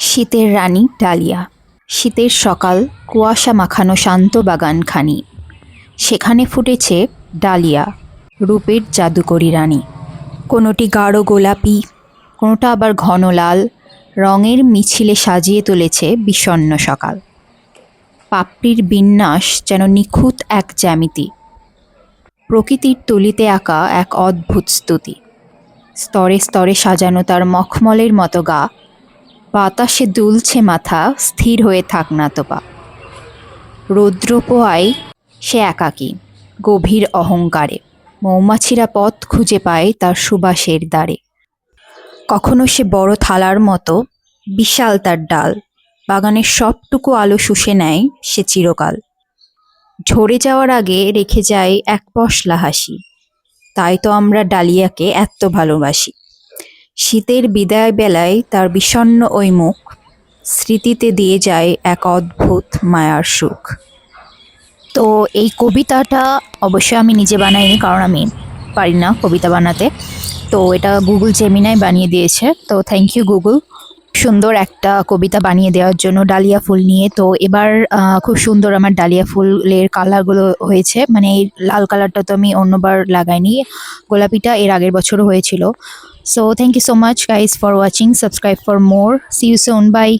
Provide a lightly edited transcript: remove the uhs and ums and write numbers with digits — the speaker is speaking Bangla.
শীতের রানী ডালিয়া। শীতের সকাল, কুয়াশা মাখানো শান্ত বাগানখানি, সেখানে ফুটেছে ডালিয়া, রূপের জাদুকরী রানী। কোনোটি গাঢ় গোলাপি, কোনোটা আবার ঘন লাল, রঙের মিছিলে সাজিয়ে তুলেছে বিষণ্ণ সকাল। পাপড়ির বিন্যাস যেন নিখুঁত এক জ্যামিতি, প্রকৃতির তুলিতে আঁকা এক অদ্ভুত স্তুতি। স্তরে স্তরে সাজানো তার মখমলের মতো গা, বাতাসে দুলছে মাথা, স্থির হয়ে থাক না তো পা। রৌদ্র পোহায় সে একাকী, গভীর অহংকারে, মৌমাছিরা পথ খুঁজে পায় তার সুবাসের দ্বারে। কখনো সে বড় থালার মতো, বিশাল তার ডাল, বাগানের সবটুকু আলো শুষে নেয় সে চিরকাল। ঝরে যাওয়ার আগে রেখে যায় এক পশলা হাসি, তাই তো আমরা ডালিয়াকে এত ভালোবাসি। শীতের বিদায় বেলায় তার বিষণ্ণ ওই মুখ, স্মৃতিতে দিয়ে যায় এক অদ্ভুত মায়ার সুখ। তো এই কবিতাটা অবশ্যই আমি নিজে বানাইনি, কারণ আমি পারি না কবিতা বানাতে। তো এটা গুগল জেমিনাই বানিয়ে দিয়েছে। তো থ্যাংক ইউ গুগল, সুন্দর একটা কবিতা বানিয়ে দেওয়ার জন্য ডালিয়া ফুল নিয়ে। তো এবার খুব সুন্দর আমার ডালিয়া ফুলের কালারগুলো হয়েছে, মানে এই লাল কালারটা তো আমি অন্যবার লাগাইনি, গোলাপিটা এর আগের বছরও হয়েছিল। So thank you so much guys for watching, subscribe for more, see you soon, by.